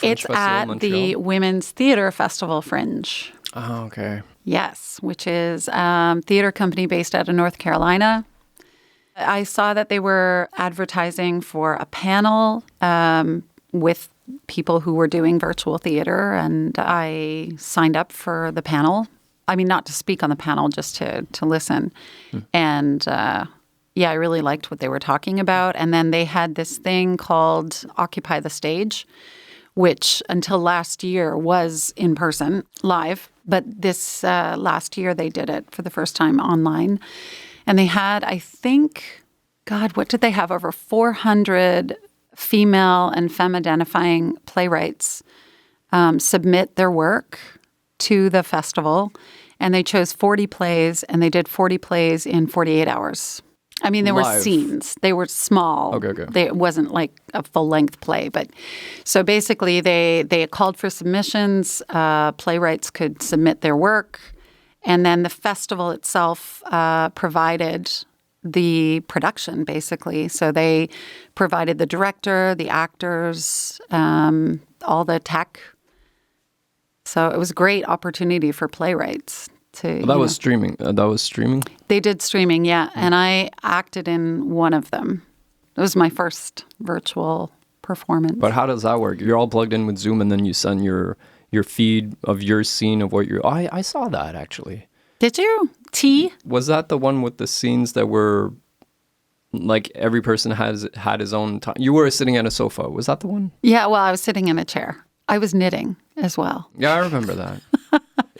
Fringe It's Festival in at Montreal? the Women's Theatre Festival Fringe. Oh, okay. Yes, which is a theater company based out of North Carolina. I saw that they were advertising for a panel with people who were doing virtual theater, and I signed up for the panel. I mean, not to speak on the panel, just to listen. And yeah, I really liked what they were talking about. And then they had this thing called Occupy the Stage, which until last year was in person, live. But this last year they did it for the first time online. And they had, I think, God, what did they have? Over 400 female and femme-identifying playwrights submit their work to the festival. And they chose 40 plays, and they did 40 plays in 48 hours. I mean, there were scenes. They were small. Okay. It wasn't like a full-length play. But so basically, they called for submissions. Playwrights could submit their work. And then the festival itself provided the production, basically. So they provided the director, the actors, all the tech. So it was a great opportunity for playwrights to. That was streaming. That was streaming? They did streaming, yeah. And I acted in one of them. It was my first virtual performance. But how does that work? You're all plugged in with Zoom, and then you send your feed of your scene of what you're... I saw that, actually. Did you? Was that the one with the scenes that were... Like, every person had his own time? You were sitting at a sofa. Was that the one? Yeah, well, I was sitting in a chair. I was knitting as well. Yeah, I remember that.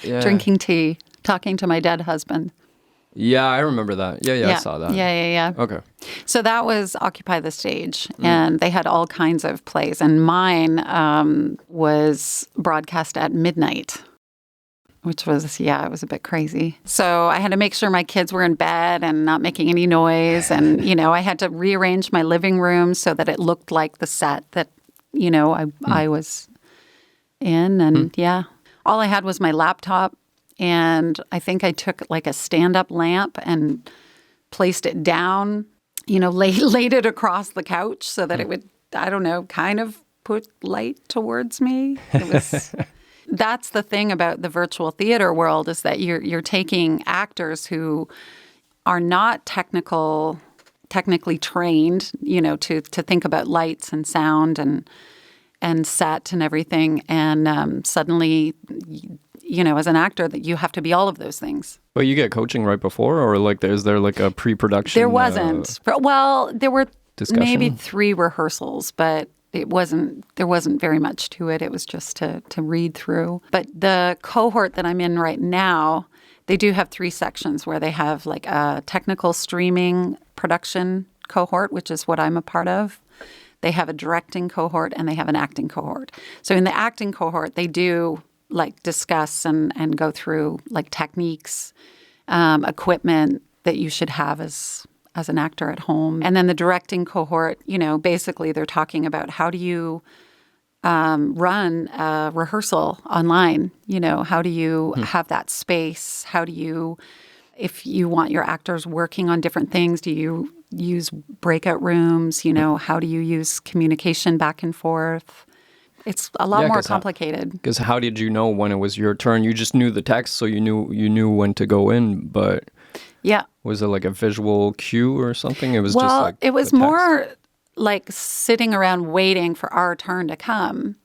Yeah. Drinking tea, talking to my dead husband. Yeah, I remember that. Yeah, I saw that. Yeah. Okay. So that was Occupy the Stage, and they had all kinds of plays. And mine was broadcast at midnight, which was, it was a bit crazy. So I had to make sure my kids were in bed and not making any noise. And, I had to rearrange my living room so that it looked like the set that, I was in. And all I had was my laptop. And I think I took like a stand-up lamp and placed it down, laid it across the couch so that it would, I don't know, kind of put light towards me. That's the thing about the virtual theater world, is that you're taking actors who are not technically trained, to think about lights and sound and set and everything, and suddenly, as an actor, that you have to be all of those things. But you get coaching right before, or is there like a pre-production? There wasn't. Well, there were discussion? Maybe 3 rehearsals, but there wasn't very much to it. It was just to read through. But the cohort that I'm in right now, they do have 3 sections where they have like a technical streaming production cohort, which is what I'm a part of. They have a directing cohort, and they have an acting cohort. So in the acting cohort, they do like discuss and go through like techniques, equipment that you should have as an actor at home. And then the directing cohort, basically they're talking about how do you run a rehearsal online? How do you have that space? How do you, if you want your actors working on different things, do you use breakout rooms? How do you use communication back and forth? It's a lot more complicated. Because how did you know when it was your turn? You just knew the text, so you knew when to go in. But was it like a visual cue or something? It was just like it was more like sitting around waiting for our turn to come.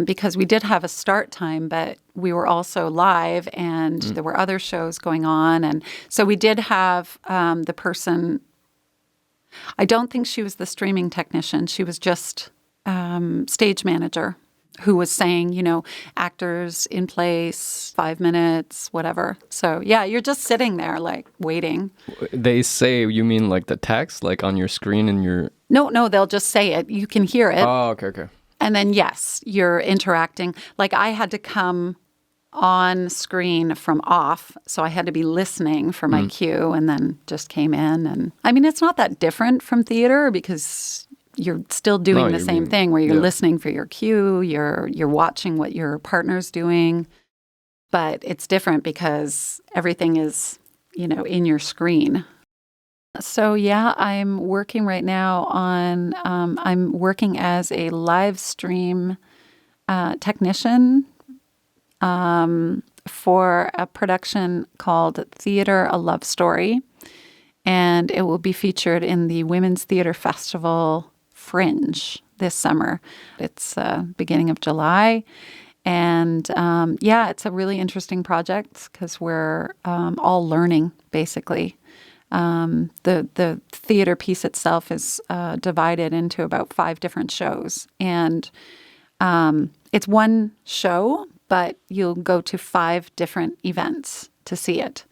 Because we did have a start time, but we were also live, and there were other shows going on, and so we did have the person. I don't think she was the streaming technician. She was just stage manager who was saying, actors in place, 5 minutes, whatever. So, you're just sitting there, like, waiting. They say, you mean like the text, like on your screen and your... No, they'll just say it. You can hear it. Oh, okay. And then, yes, you're interacting. Like, I had to come on screen from off, so I had to be listening for my cue, and then just came in. And I mean, it's not that different from theater, because you're still doing the same thing, where you're listening for your cue, you're watching what your partner's doing, but it's different because everything is, in your screen. So I'm working right now on, I'm working as a live stream technician for a production called Theater, A Love Story. And it will be featured in the Women's Theater Festival Fringe this summer. It's beginning of July. And it's a really interesting project because we're all learning, basically. The theater piece itself is divided into about 5 different shows. And it's one show, but you'll go to 5 different events to see it.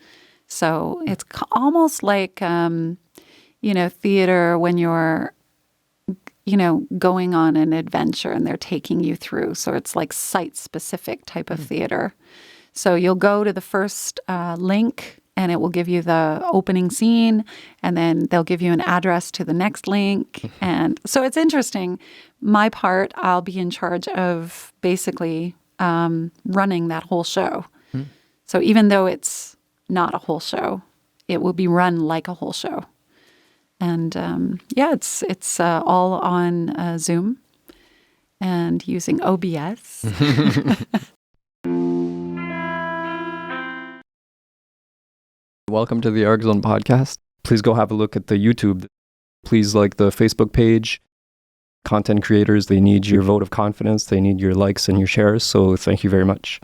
So it's almost like, theater when you're, going on an adventure and they're taking you through. So it's like site-specific type of theater. So you'll go to the first link and it will give you the opening scene, and then they'll give you an address to the next link. And so it's interesting. My part, I'll be in charge of basically running that whole show. So even though it's not a whole show, it will be run like a whole show. And it's all on Zoom and using OBS. Welcome to the Ericzone podcast. Please go have a look at the YouTube. Please like the Facebook page. Content creators, they need your vote of confidence. They need your likes and your shares. So thank you very much.